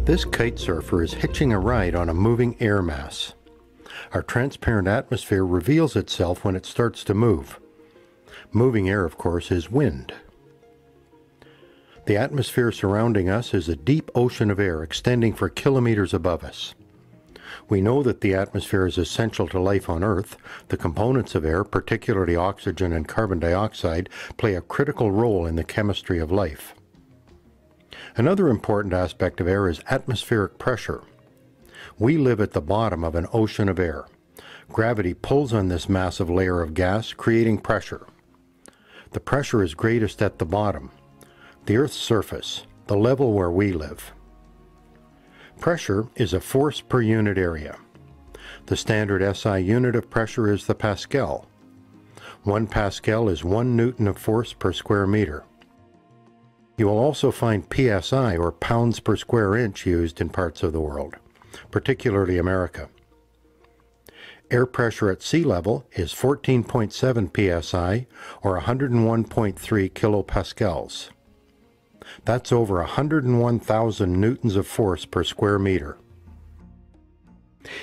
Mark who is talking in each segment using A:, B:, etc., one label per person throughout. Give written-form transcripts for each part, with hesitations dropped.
A: This kite surfer is hitching a ride on a moving air mass. Our transparent atmosphere reveals itself when it starts to move. Moving air, of course, is wind. The atmosphere surrounding us is a deep ocean of air extending for kilometers above us. We know that the atmosphere is essential to life on Earth. The components of air, particularly oxygen and carbon dioxide, play a critical role in the chemistry of life. Another important aspect of air is atmospheric pressure. We live at the bottom of an ocean of air. Gravity pulls on this massive layer of gas, creating pressure. The pressure is greatest at the bottom, the Earth's surface, the level where we live. Pressure is a force per unit area. The standard SI unit of pressure is the Pascal. 1 Pascal is 1 Newton of force per square meter. You will also find PSI, or pounds per square inch, used in parts of the world, particularly America. Air pressure at sea level is 14.7 psi, or 101.3 kilopascals. That's over 101,000 newtons of force per square meter.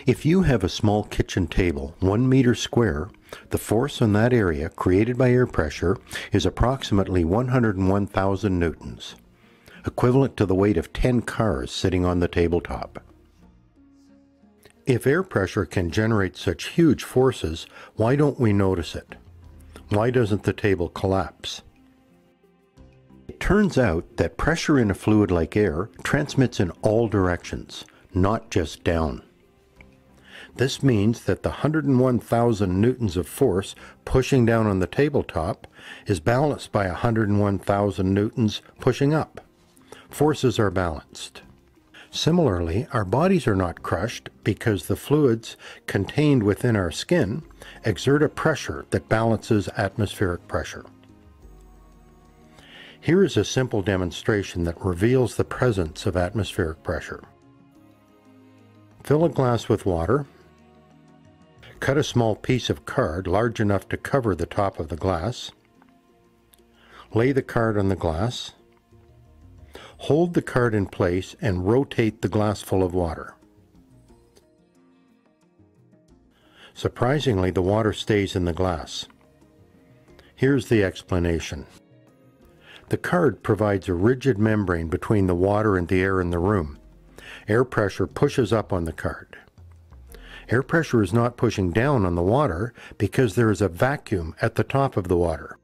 A: If you have a small kitchen table, 1 meter square, the force on that area created by air pressure is approximately 101,000 newtons, equivalent to the weight of 10 cars sitting on the tabletop. If air pressure can generate such huge forces, why don't we notice it? Why doesn't the table collapse? It turns out that pressure in a fluid like air transmits in all directions, not just down. This means that the 101,000 newtons of force pushing down on the tabletop is balanced by 101,000 newtons pushing up. Forces are balanced. Similarly, our bodies are not crushed because the fluids contained within our skin exert a pressure that balances atmospheric pressure. Here is a simple demonstration that reveals the presence of atmospheric pressure. Fill a glass with water. Cut a small piece of card large enough to cover the top of the glass. Lay the card on the glass. Hold the card in place and rotate the glass full of water. Surprisingly, the water stays in the glass. Here's the explanation. The card provides a rigid membrane between the water and the air in the room. Air pressure pushes up on the card. Air pressure is not pushing down on the water because there is a vacuum at the top of the water.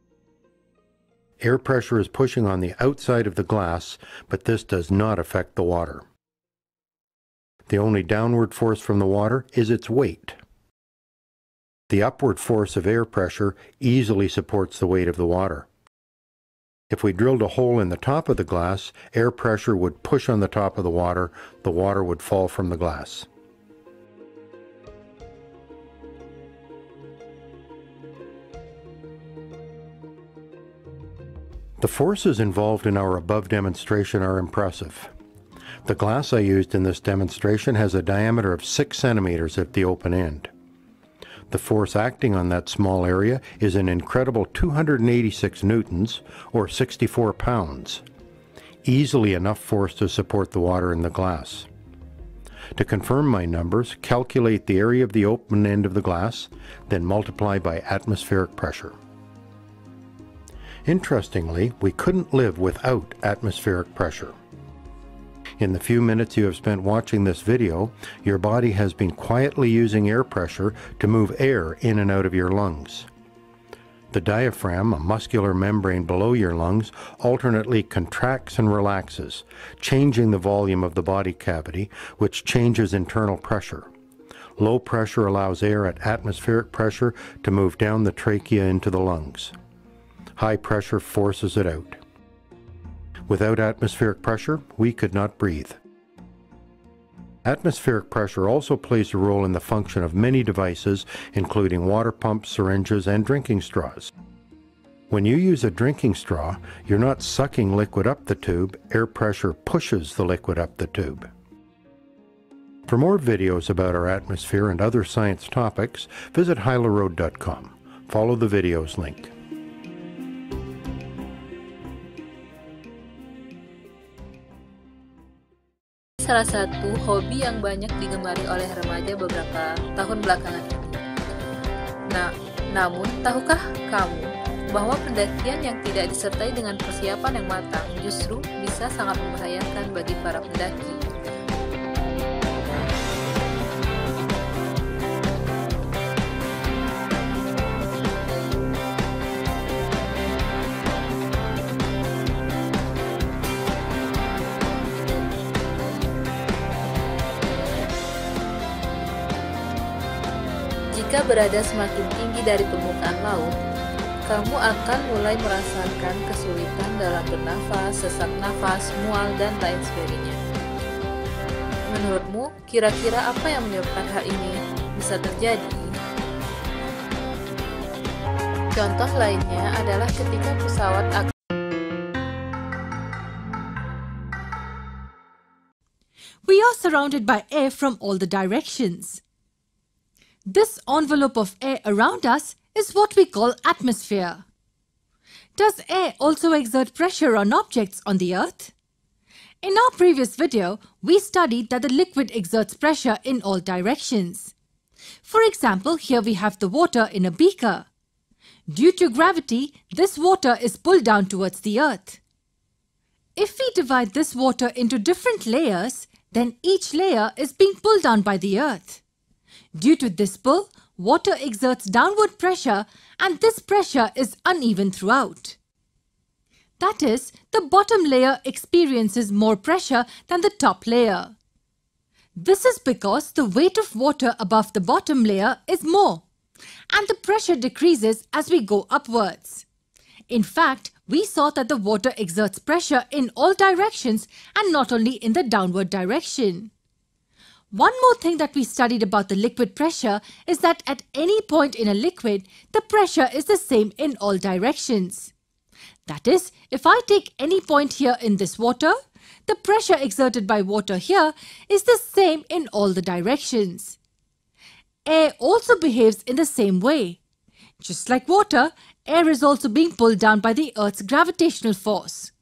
A: Air pressure is pushing on the outside of the glass, but this does not affect the water. The only downward force from the water is its weight. The upward force of air pressure easily supports the weight of the water. If we drilled a hole in the top of the glass, air pressure would push on the top of the water would fall from the glass. The forces involved in our above demonstration are impressive. The glass I used in this demonstration has a diameter of 6 centimeters at the open end. The force acting on that small area is an incredible 286 newtons, or 64 pounds. Easily enough force to support the water in the glass. To confirm my numbers, calculate the area of the open end of the glass, then multiply by atmospheric pressure. Interestingly, we couldn't live without atmospheric pressure. In the few minutes you have spent watching this video, your body has been quietly using air pressure to move air in and out of your lungs. The diaphragm, a muscular membrane below your lungs, alternately contracts and relaxes, changing the volume of the body cavity, which changes internal pressure. Low pressure allows air at atmospheric pressure to move down the trachea into the lungs. High pressure forces it out. Without atmospheric pressure, we could not breathe. Atmospheric pressure also plays a role in the function of many devices, including water pumps, syringes, and drinking straws. When you use a drinking straw, you're not sucking liquid up the tube, air pressure pushes the liquid up the tube. For more videos about our atmosphere and other science topics, visit hylaroad.com. Follow the videos link.
B: salah satu hobi yang banyak digemari oleh remaja beberapa tahun belakangan ini. Namun, tahukah kamu bahwa pendakian yang tidak disertai dengan persiapan yang matang justru bisa sangat membahayakan bagi para pendaki? Jika berada semakin tinggi dari permukaan laut, kamu akan mulai merasakan kesulitan dalam bernafas, sesak nafas, mual, dan lain sebagainya. Menurutmu, kira-kira apa yang menyebabkan hal ini bisa terjadi? Contoh lainnya adalah ketika pesawat akan
C: We are surrounded by air from all the directions. This envelope of air around us is what we call atmosphere. Does air also exert pressure on objects on the earth? In our previous video, we studied that the liquid exerts pressure in all directions. For example, here we have the water in a beaker. Due to gravity, this water is pulled down towards the earth. If we divide this water into different layers, then each layer is being pulled down by the earth. Due to this pull, water exerts downward pressure and this pressure is uneven throughout. That is, the bottom layer experiences more pressure than the top layer. This is because the weight of water above the bottom layer is more and the pressure decreases as we go upwards. In fact, we saw that the water exerts pressure in all directions and not only in the downward direction. One more thing that we studied about the liquid pressure is that at any point in a liquid, the pressure is the same in all directions. That is, if I take any point here in this water, the pressure exerted by water here is the same in all the directions. Air also behaves in the same way. Just like water, air is also being pulled down by the Earth's gravitational force.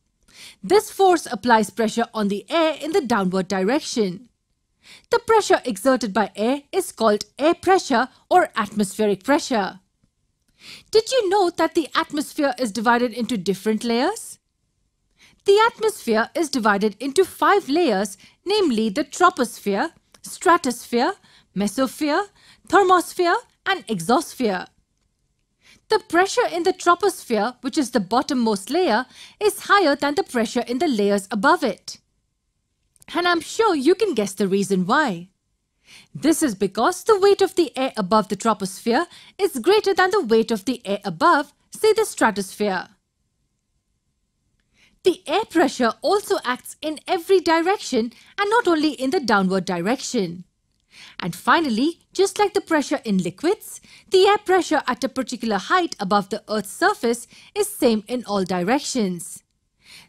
C: This force applies pressure on the air in the downward direction. The pressure exerted by air is called air pressure or atmospheric pressure. Did you know that the atmosphere is divided into different layers? The atmosphere is divided into 5 layers, namely the troposphere, stratosphere, mesosphere, thermosphere, and exosphere. The pressure in the troposphere, which is the bottommost layer, is higher than the pressure in the layers above it. And I'm sure you can guess the reason why. This is because the weight of the air above the troposphere is greater than the weight of the air above, say, the stratosphere. The air pressure also acts in every direction and not only in the downward direction. And finally, just like the pressure in liquids, the air pressure at a particular height above the Earth's surface is same in all directions.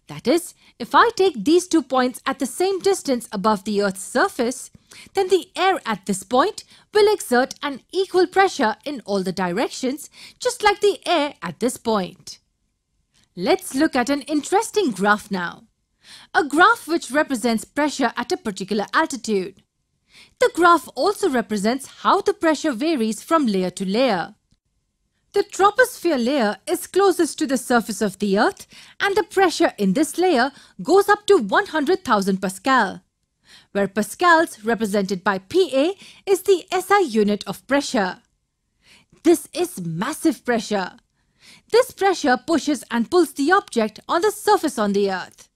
C: That is, if I take these 2 points at the same distance above the Earth's surface, then the air at this point will exert an equal pressure in all the directions, just like the air at this point. Let's look at an interesting graph now. A graph which represents pressure at a particular altitude. The graph also represents how the pressure varies from layer to layer. The troposphere layer is closest to the surface of the Earth and the pressure in this layer goes up to 100,000 Pascal, where Pascals, represented by PA, is the SI unit of pressure. This is massive pressure. This pressure pushes and pulls the object on the surface on the Earth.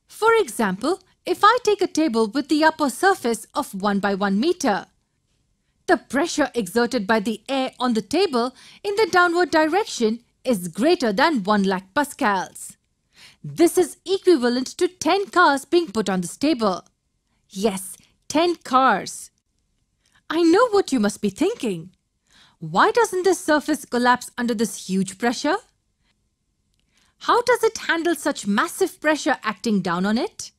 C: For example, if I take a table with the upper surface of 1 by 1 meter, the pressure exerted by the air on the table in the downward direction is greater than 1 lakh pascals. This is equivalent to 10 cars being put on this table. Yes, 10 cars. I know what you must be thinking. Why doesn't this surface collapse under this huge pressure? How does it handle such massive pressure acting down on it?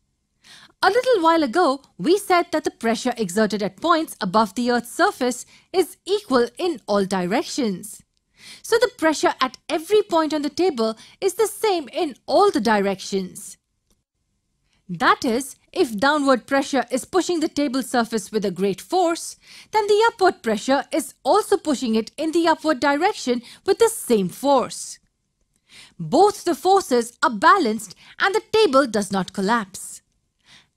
C: A little while ago, we said that the pressure exerted at points above the Earth's surface is equal in all directions. So the pressure at every point on the table is the same in all the directions. That is, if downward pressure is pushing the table surface with a great force, then the upward pressure is also pushing it in the upward direction with the same force. Both the forces are balanced and the table does not collapse.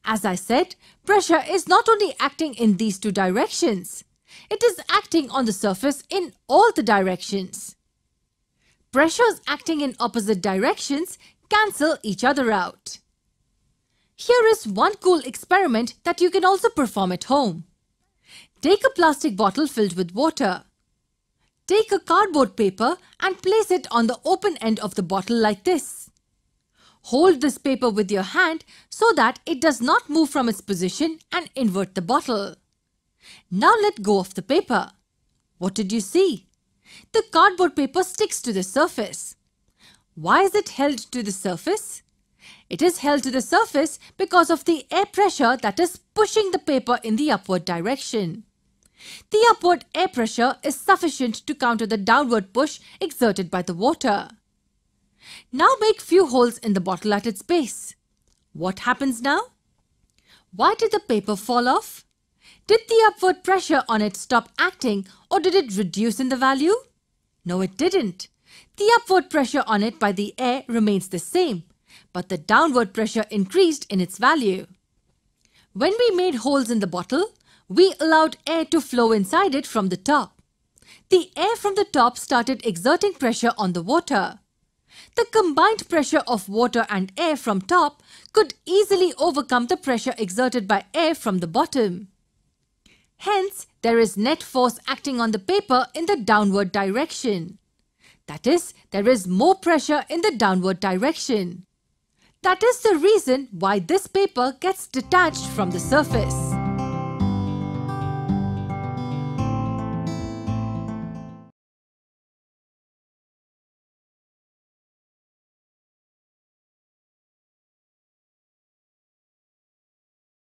C: As I said, pressure is not only acting in these two directions, it is acting on the surface in all the directions. Pressures acting in opposite directions cancel each other out. Here is one cool experiment that you can also perform at home. Take a plastic bottle filled with water. Take a cardboard paper and place it on the open end of the bottle like this. Hold this paper with your hand so that it does not move from its position and invert the bottle. Now let go of the paper. What did you see? The cardboard paper sticks to the surface. Why is it held to the surface? It is held to the surface because of the air pressure that is pushing the paper in the upward direction. The upward air pressure is sufficient to counter the downward push exerted by the water. Now make few holes in the bottle at its base. What happens now? Why did the paper fall off? Did the upward pressure on it stop acting or did it reduce in the value? No, it didn't. The upward pressure on it by the air remains the same, but the downward pressure increased in its value. When we made holes in the bottle, we allowed air to flow inside it from the top. The air from the top started exerting pressure on the water. The combined pressure of water and air from top could easily overcome the pressure exerted by air from the bottom. Hence, there is net force acting on the paper in the downward direction. That is, there is more pressure in the downward direction. That is the reason why this paper gets detached from the surface.